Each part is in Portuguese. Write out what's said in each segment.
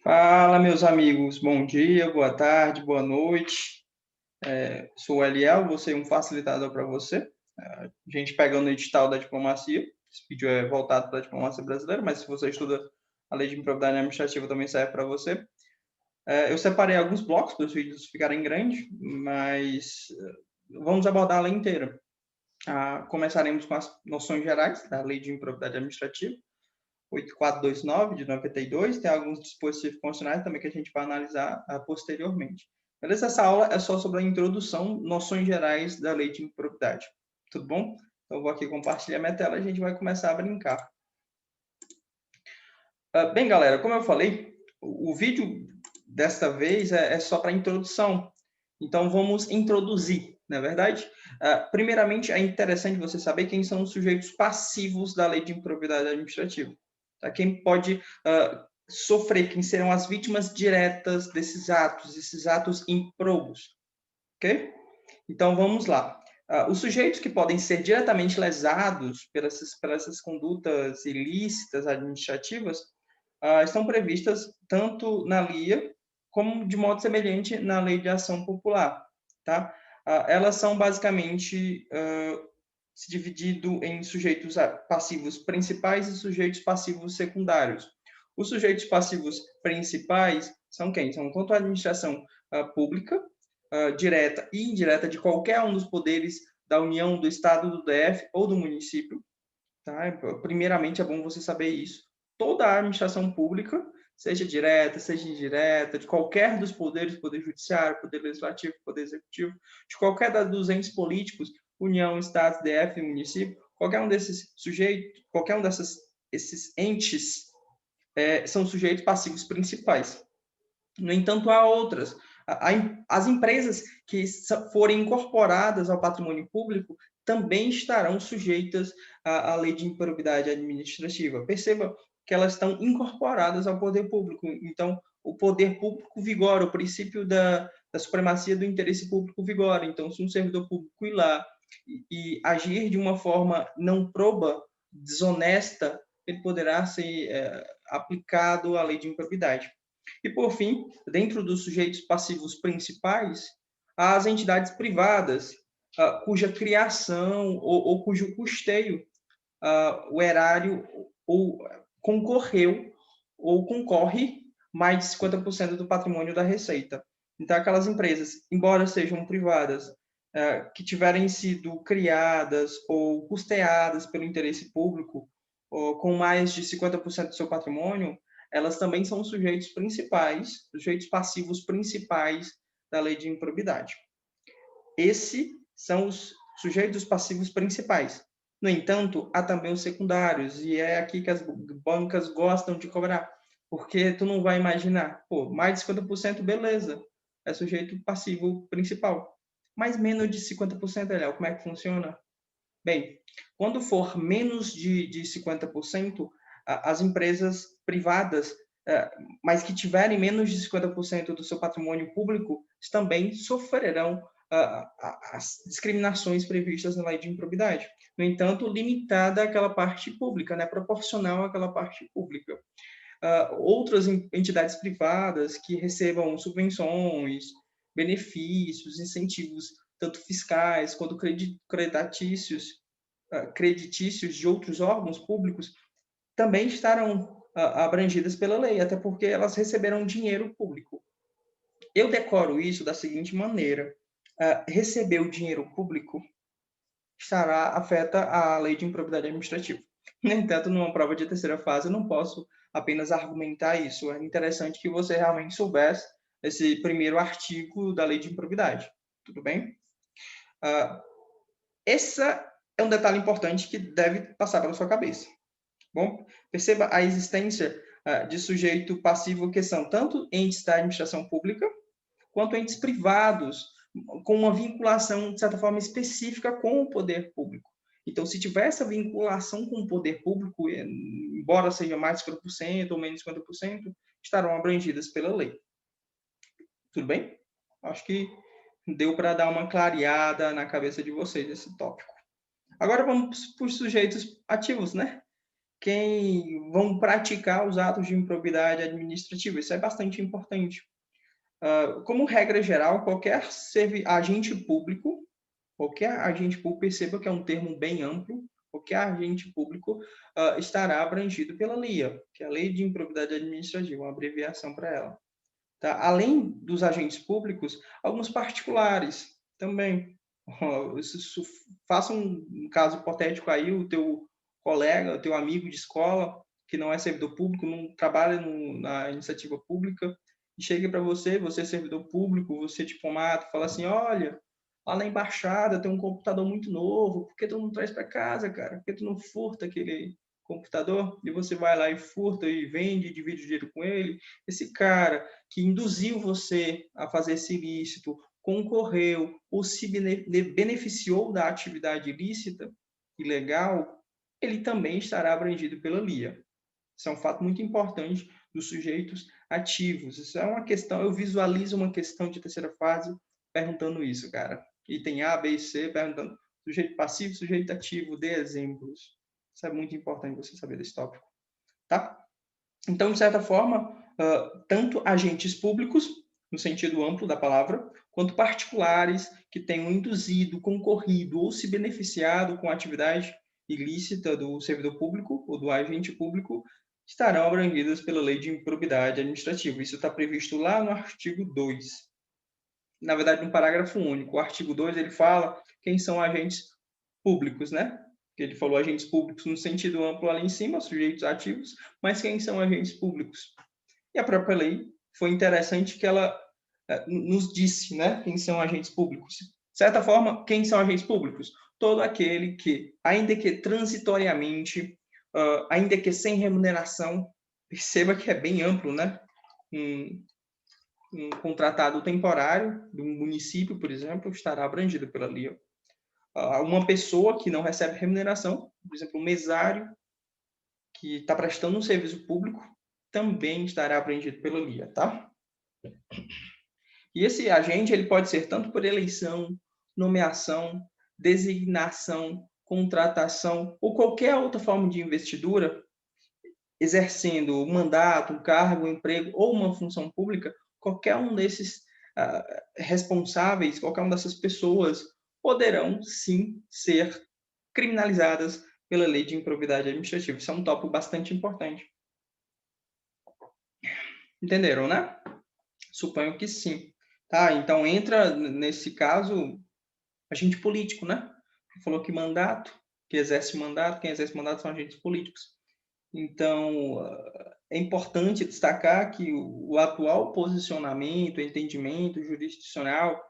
Fala, meus amigos. Bom dia, boa tarde, boa noite. Sou o Eliel, vou ser um facilitador para você. A gente pegando o edital da diplomacia. Esse vídeo é voltado para a diplomacia brasileira, mas se você estuda a lei de improbidade administrativa, também serve para você. Eu separei alguns blocos para os vídeos ficarem grandes, mas vamos abordar a lei inteira. Começaremos com as noções gerais da lei de improbidade administrativa. 8429 de 92, tem alguns dispositivos constitucionais também que a gente vai analisar posteriormente. Beleza? Essa aula é só sobre a introdução, noções gerais da lei de improbidade. Tudo bom? Então, eu vou aqui compartilhar minha tela e a gente vai começar a brincar. Bem, galera, como eu falei, o vídeo desta vez é só para introdução. Então, vamos introduzir, não é verdade? Primeiramente, é interessante você saber quem são os sujeitos passivos da lei de improbidade administrativa. Tá? Quem pode sofrer, quem serão as vítimas diretas desses atos improbos. Ok? Então, vamos lá. Os sujeitos que podem ser diretamente lesados pelas condutas ilícitas administrativas estão previstas tanto na LIA como de modo semelhante na Lei de Ação Popular. Tá? Elas são basicamente se dividido em sujeitos passivos principais e sujeitos passivos secundários. Os sujeitos passivos principais são quem? São tanto a administração pública, direta e indireta de qualquer um dos poderes da União, do Estado, do DF ou do município. Tá? Primeiramente, é bom você saber isso. Toda a administração pública, seja direta, seja indireta, de qualquer dos poderes, Poder Judiciário, Poder Legislativo, Poder Executivo, de qualquer dos entes políticos, União, Estado, DF, município, qualquer um desses sujeitos, qualquer um esses entes são sujeitos passivos principais. No entanto, há outras. As empresas que forem incorporadas ao patrimônio público também estarão sujeitas à lei de improbidade administrativa. Perceba que elas estão incorporadas ao poder público. Então, o poder público vigora, o princípio da supremacia do interesse público vigora. Então, se um servidor público ir lá e agir de uma forma não proba, desonesta, ele poderá ser aplicado à lei de improbidade. E, por fim, dentro dos sujeitos passivos principais, as entidades privadas, cuja criação ou cujo custeio o erário ou concorreu ou concorre mais de 50% do patrimônio da Receita. Então, aquelas empresas, embora sejam privadas, que tiverem sido criadas ou custeadas pelo interesse público, com mais de 50% do seu patrimônio, elas também são sujeitos principais, sujeitos passivos principais da lei de improbidade. Esses são os sujeitos passivos principais. No entanto, há também os secundários, e é aqui que as bancas gostam de cobrar, porque tu não vai imaginar, mais de 50%, beleza, é sujeito passivo principal. Mas menos de 50%, Eliel, como é que funciona? Bem, quando for menos de 50%, as empresas privadas, mas que tiverem menos de 50% do seu patrimônio público, também sofrerão as discriminações previstas na lei de improbidade. No entanto, limitada àquela parte pública, né, proporcional àquela parte pública. Outras entidades privadas que recebam subvenções, benefícios, incentivos, tanto fiscais quanto creditícios de outros órgãos públicos, também estarão abrangidas pela lei, até porque elas receberão dinheiro público. Eu decoro isso da seguinte maneira: receber o dinheiro público afeta a lei de improbidade administrativa. No entanto, numa prova de terceira fase, eu não posso apenas argumentar isso. É interessante que você realmente soubesse esse primeiro artigo da lei de improbidade. Tudo bem? Esse é um detalhe importante que deve passar pela sua cabeça. Bom, perceba a existência de sujeito passivo que são tanto entes da administração pública quanto entes privados, com uma vinculação, de certa forma, específica com o poder público. Então, se tiver essa vinculação com o poder público, embora seja mais de 50% ou menos de 50%, estarão abrangidas pela lei. Tudo bem? Acho que deu para dar uma clareada na cabeça de vocês esse tópico. Agora vamos para os sujeitos ativos, né? quem vão praticar os atos de improbidade administrativa. Isso é bastante importante. Como regra geral, qualquer agente público, perceba que é um termo bem amplo, qualquer agente público estará abrangido pela LIA, que é a Lei de Improbidade Administrativa, uma abreviação para ela. Tá? Além dos agentes públicos, alguns particulares também. Faça um caso hipotético aí, o teu colega, o teu amigo de escola, que não é servidor público, não trabalha na iniciativa pública, e chega para você, você é servidor público, você é diplomata, fala assim, olha, lá na embaixada tem um computador muito novo, por que tu não traz para casa, cara? Por que tu não furta aquele computador? E você vai lá e furta e vende, divide o dinheiro com ele. Esse cara que induziu você a fazer esse ilícito, concorreu ou se beneficiou da atividade ilícita, ilegal, ele também estará abrangido pela LIA. Isso é um fato muito importante dos sujeitos ativos. Isso é uma questão, eu visualizo uma questão de terceira fase perguntando isso, cara. Item A, B e C, perguntando sujeito passivo, sujeito ativo, dê exemplos. Isso é muito importante você saber desse tópico, tá? Então, de certa forma, tanto agentes públicos, no sentido amplo da palavra, quanto particulares que tenham induzido, concorrido ou se beneficiado com a atividade ilícita do servidor público ou do agente público estarão abrangidas pela Lei de Improbidade Administrativa. Isso está previsto lá no artigo 2. Na verdade, no parágrafo único. O artigo 2 ele fala quem são agentes públicos, né? Ele falou agentes públicos no sentido amplo ali em cima, sujeitos ativos, mas quem são agentes públicos? E a própria lei foi interessante que ela nos disse, né, quem são agentes públicos. De certa forma, quem são agentes públicos? Todo aquele que, ainda que transitoriamente, ainda que sem remuneração, perceba que é bem amplo, né? Um contratado temporário de um município, por exemplo, estará abrangido pela lei. Uma pessoa que não recebe remuneração, por exemplo, um mesário que está prestando um serviço público, também estará abrangido pela LIA, tá? E esse agente ele pode ser tanto por eleição, nomeação, designação, contratação ou qualquer outra forma de investidura, exercendo um mandato, um cargo, um emprego ou uma função pública, qualquer um desses responsáveis, qualquer uma dessas pessoas poderão sim ser criminalizadas pela Lei de Improbidade Administrativa. Isso é um tópico bastante importante. Entenderam, né? Suponho que sim. Tá, então entra nesse caso agente político, né? Falou que mandato, que exerce mandato, quem exerce mandato são agentes políticos. Então, é importante destacar que o atual posicionamento, entendimento jurisdicional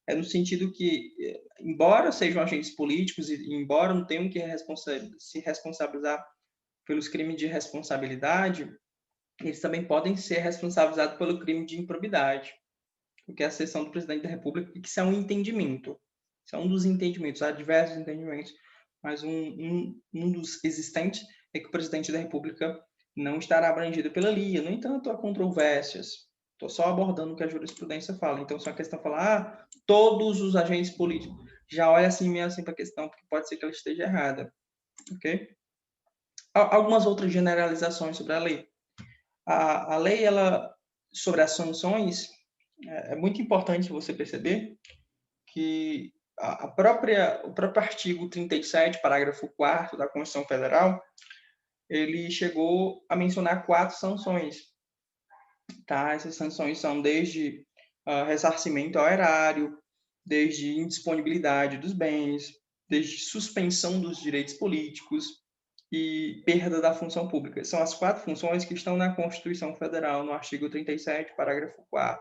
é no sentido que, embora sejam agentes políticos e embora não tenham que se responsabilizar pelos crimes de responsabilidade, eles também podem ser responsabilizados pelo crime de improbidade, o que é a seção do presidente da República, e que isso é um entendimento. Isso é um dos entendimentos, há diversos entendimentos, mas um dos existentes é que o presidente da República não estará abrangido pela LIA. No entanto, há controvérsias. Estou só abordando o que a jurisprudência fala. Então, se a questão falar, todos os agentes políticos, já olha assim meio assim para a questão, porque pode ser que ela esteja errada. Ok? Algumas outras generalizações sobre a lei. A lei, ela, sobre as sanções, é muito importante você perceber que o próprio artigo 37, parágrafo 4º da Constituição Federal, ele chegou a mencionar 4 sanções. Tá? Essas sanções são desde ressarcimento ao erário, desde indisponibilidade dos bens, desde suspensão dos direitos políticos e perda da função pública. São as 4 funções que estão na Constituição Federal, no artigo 37, parágrafo 4º.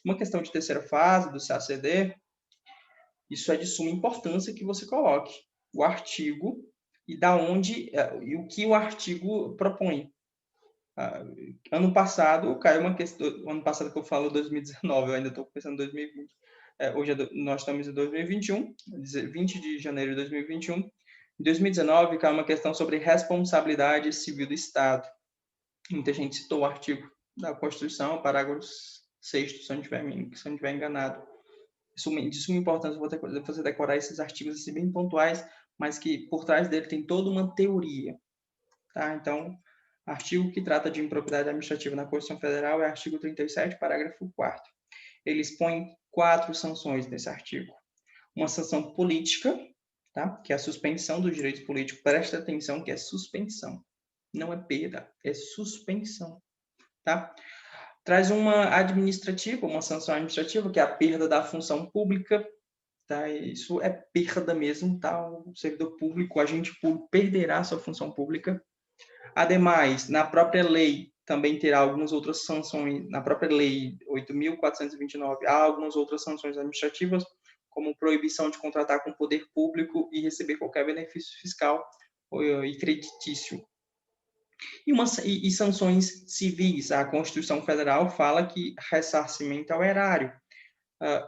Uma questão de terceira fase do CACD, isso é de suma importância que você coloque o artigo e e o que o artigo propõe. Ano passado caiu uma questão, ano passado que eu falo 2019, eu ainda estou pensando em 2020. Hoje nós estamos em 2021, 20 de janeiro de 2021. Em 2019 caiu uma questão sobre responsabilidade civil do Estado. Muita gente citou o artigo da Constituição, parágrafo 6º, se eu não estiver enganado. De suma importância você decorar esses artigos assim, bem pontuais, mas que por trás dele tem toda uma teoria. tá? Então, artigo que trata de improbidade administrativa na Constituição Federal é artigo 37, parágrafo 4º. Ele expõe 4 sanções nesse artigo. Uma sanção política, tá? Que é a suspensão dos direitos políticos. Presta atenção que é suspensão. Não é perda, é suspensão, tá? Traz uma administrativa, uma sanção administrativa, que é a perda da função pública, tá? Isso é perda mesmo, tá? O servidor público, o agente público perderá sua função pública. Ademais, na própria lei também terá algumas outras sanções, na própria lei 8.429, há algumas outras sanções administrativas, como proibição de contratar com o poder público e receber qualquer benefício fiscal e creditício. E sanções civis. A Constituição Federal fala que ressarcimento ao erário.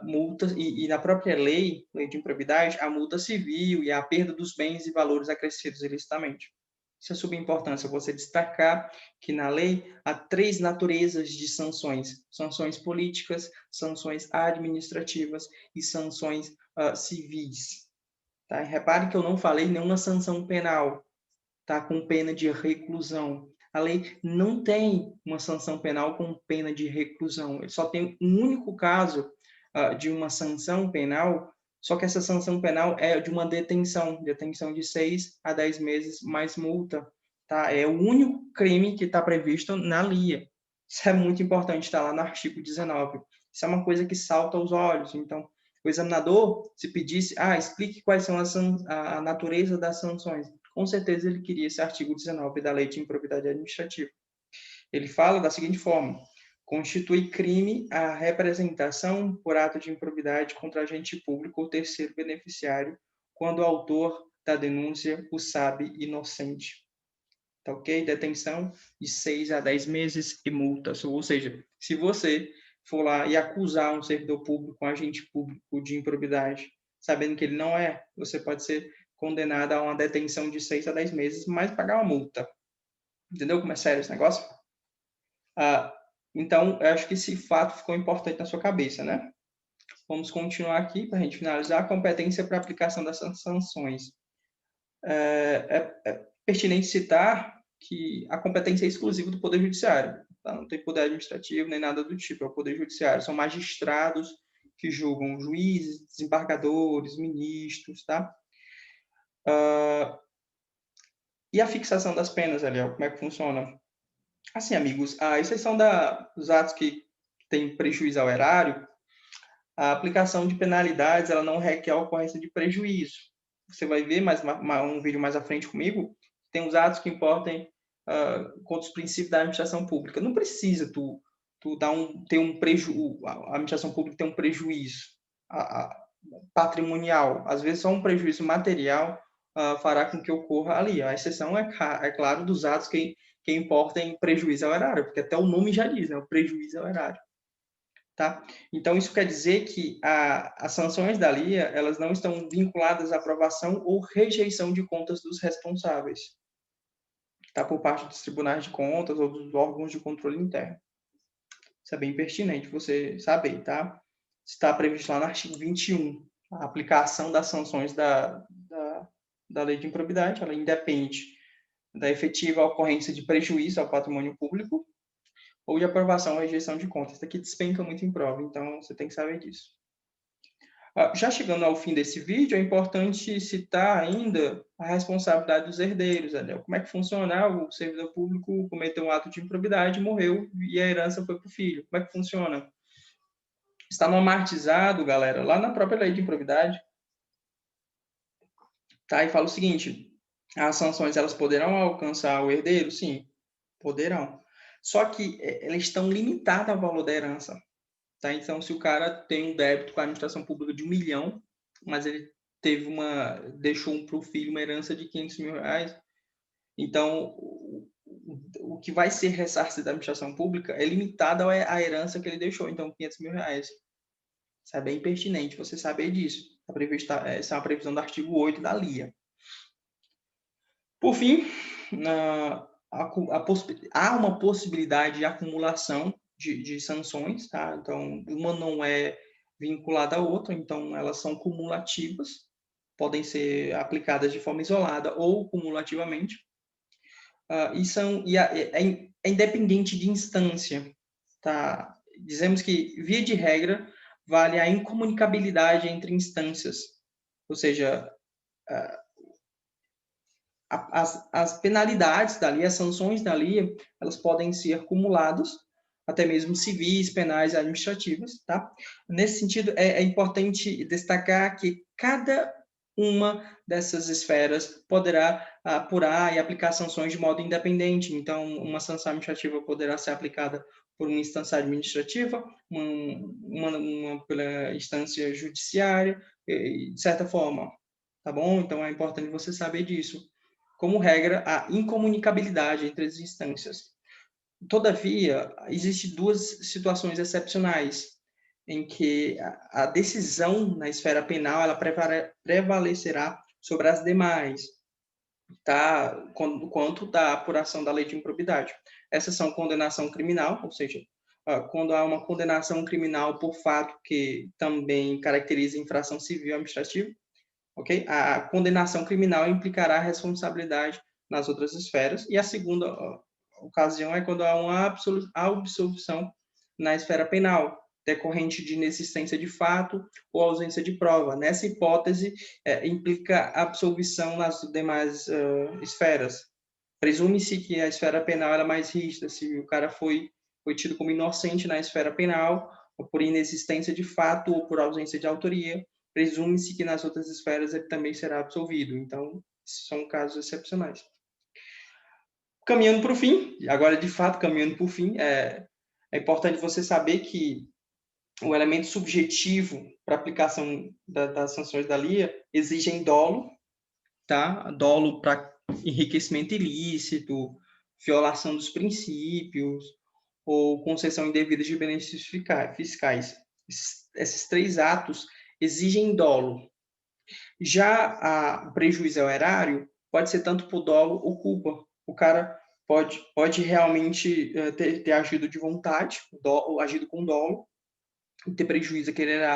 Multas, e na própria lei de improbidade, a multa civil e a perda dos bens e valores acrescidos ilicitamente. Isso é subimportância, você destacar que na lei há 3 naturezas de sanções: sanções políticas, sanções administrativas e sanções civis. Tá? Repare que eu não falei nenhuma sanção penal, tá? Com pena de reclusão. A lei não tem uma sanção penal com pena de reclusão. Ele só tem um único caso de uma sanção penal, só que essa sanção penal é de uma detenção de 6 a 10 meses mais multa, tá? É o único crime que está previsto na LIA. Isso é muito importante, está lá no artigo 19. Isso é uma coisa que salta aos olhos. Então, o examinador, se pedisse, explique quais são a natureza das sanções, com certeza ele queria esse artigo 19 da Lei de Improbidade Administrativa. Ele fala da seguinte forma: constitui crime a representação por ato de improbidade contra agente público ou terceiro beneficiário, quando o autor da denúncia o sabe inocente. Tá ok? Detenção de 6 a 10 meses e multas. Ou seja, se você for lá e acusar um servidor público, um agente público de improbidade, sabendo que ele não é, você pode ser condenado a uma detenção de 6 a 10 meses, mas pagar uma multa. Entendeu como é sério esse negócio? Então, eu acho que esse fato ficou importante na sua cabeça, né? Vamos continuar aqui para a gente finalizar. A competência para aplicação dessas sanções. É pertinente citar que a competência é exclusiva do Poder Judiciário. Tá? Não tem poder administrativo nem nada do tipo, é o Poder Judiciário. São magistrados que julgam juízes, desembargadores, ministros, tá? E a fixação das penas, Eliel, como é que funciona? Assim, amigos, a exceção dos atos que têm prejuízo ao erário, a aplicação de penalidades ela não requer a ocorrência de prejuízo. Você vai ver um vídeo mais à frente comigo, tem os atos que importem contra os princípios da administração pública. Não precisa ter um prejuízo, a administração pública ter um prejuízo patrimonial. Às vezes só um prejuízo material fará com que ocorra ali. A exceção é claro dos atos que importem prejuízo ao erário, porque até o nome já diz, né? O prejuízo ao erário. Tá? Então, isso quer dizer que as sanções da LIA elas não estão vinculadas à aprovação ou rejeição de contas dos responsáveis, tá? Por parte dos tribunais de contas ou dos órgãos de controle interno. Isso é bem pertinente você saber, tá? Está previsto lá no artigo 21, a aplicação das sanções da lei de improbidade, ela independe da efetiva ocorrência de prejuízo ao patrimônio público ou de aprovação ou rejeição de contas. Isso aqui despenca muito em prova, então você tem que saber disso. Já chegando ao fim desse vídeo, é importante citar ainda a responsabilidade dos herdeiros, Adel. Como é que funciona? O servidor público cometeu um ato de improbidade, morreu e a herança foi para o filho. Como é que funciona? Está normatizado, galera, lá na própria lei de improbidade. Tá? E fala o seguinte: as sanções elas poderão alcançar o herdeiro? Sim, poderão. Só que elas estão limitadas ao valor da herança. Tá? Então, se o cara tem um débito com a administração pública de 1 milhão, mas ele deixou para o filho uma herança de 500 mil reais, então o que vai ser ressarcido da administração pública é limitado à herança que ele deixou, então 500 mil reais. Isso é bem pertinente você saber disso. Essa é uma previsão do artigo 8 da LIA. Por fim, há uma possibilidade de acumulação de sanções, tá? Então, uma não é vinculada à outra, então elas são cumulativas, podem ser aplicadas de forma isolada ou cumulativamente. é independente de instância, tá? Dizemos que, via de regra, vale a incomunicabilidade entre instâncias, ou seja, as penalidades dali, as sanções dali, elas podem ser acumuladas, até mesmo civis, penais e administrativas, tá? Nesse sentido, é importante destacar que cada uma dessas esferas poderá apurar e aplicar sanções de modo independente. Então, uma sanção administrativa poderá ser aplicada por uma instância administrativa, uma pela instância judiciária, de certa forma, tá bom? Então, é importante você saber disso. Como regra, a incomunicabilidade entre as instâncias. Todavia, existem duas situações excepcionais em que a decisão na esfera penal ela prevalecerá sobre as demais, tá? Quanto da apuração da lei de improbidade. Essas são condenação criminal, ou seja, quando há uma condenação criminal por fato que também caracteriza infração civil administrativa, ok? A condenação criminal implicará a responsabilidade nas outras esferas. E a segunda ocasião é quando há uma absolvição na esfera penal, decorrente de inexistência de fato ou ausência de prova. Nessa hipótese, implica absolvição nas demais esferas. Presume-se que a esfera penal é mais rígida, se o cara foi tido como inocente na esfera penal, ou por inexistência de fato ou por ausência de autoria, presume-se que nas outras esferas ele também será absolvido. Então, são casos excepcionais. Caminhando para o fim, agora de fato caminhando para o fim, é importante você saber que o elemento subjetivo para aplicação das sanções da LIA exigem dolo, tá? Dolo para enriquecimento ilícito, violação dos princípios ou concessão indevida de benefícios fiscais. Esses três atos exigem dolo. Já o prejuízo ao erário pode ser tanto por dolo ou culpa. O cara pode realmente ter agido de vontade, agido com dolo, e ter prejuízo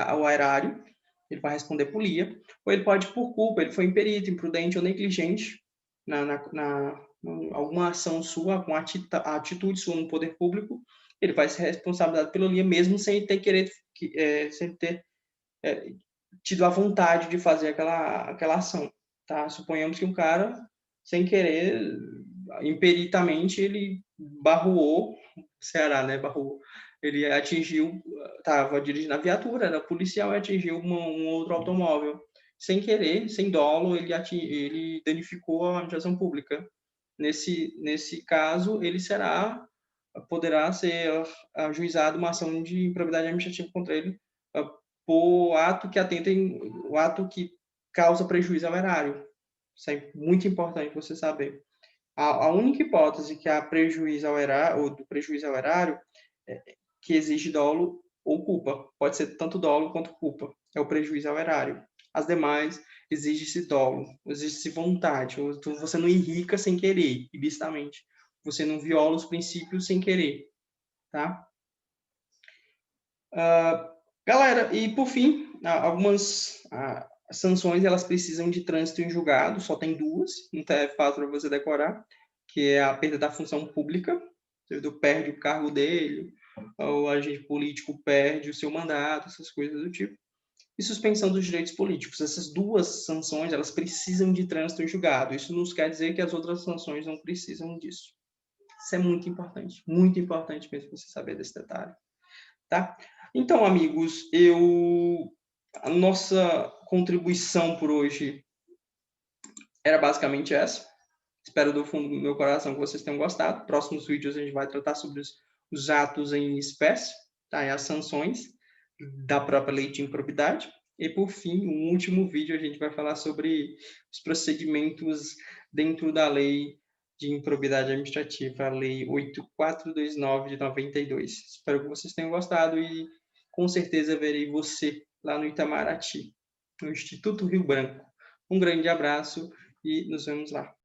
ao erário, ele vai responder por LIA, ou ele pode por culpa, ele foi imperito, imprudente ou negligente alguma ação sua, com atitude sua no poder público, ele vai ser responsabilizado pelo LIA, mesmo sem ter tido a vontade de fazer aquela ação. Tá? Suponhamos que um cara, sem querer, imperitamente, ele barruou o Ceará, né? Barruou. Ele atingiu, estava dirigindo a viatura, era policial e atingiu um outro automóvel. Sem querer, sem dolo, ele danificou a administração pública. Nesse caso, ele poderá ser ajuizado uma ação de improbidade administrativa contra ele por o ato que causa prejuízo ao erário. Isso é muito importante você saber. A única hipótese que há prejuízo ao erário, ou do prejuízo ao erário, que exige dolo ou culpa. Pode ser tanto dolo quanto culpa. É o prejuízo ao erário. As demais, exige-se dolo, exige-se vontade. Então, você não enrica sem querer, ilicitamente. Você não viola os princípios sem querer. Tá? Galera, e por fim, algumas sanções elas precisam de trânsito em julgado, só tem duas, não é fácil para você decorar, que é a perda da função pública, o servidor perde o cargo dele, ou o agente político perde o seu mandato, essas coisas do tipo, e suspensão dos direitos políticos. Essas duas sanções elas precisam de trânsito em julgado. Isso não quer dizer que as outras sanções não precisam disso. Isso é muito importante mesmo você saber desse detalhe. Tá? Então, amigos, a nossa contribuição por hoje era basicamente essa. Espero do fundo do meu coração que vocês tenham gostado. Próximos vídeos a gente vai tratar sobre os atos em espécie, tá? E as sanções da própria lei de improbidade. E, por fim, no último vídeo, a gente vai falar sobre os procedimentos dentro da lei de improbidade administrativa, a Lei 8429 de 92. Espero que vocês tenham gostado e, com certeza, verei você lá no Itamaraty, no Instituto Rio Branco. Um grande abraço e nos vemos lá.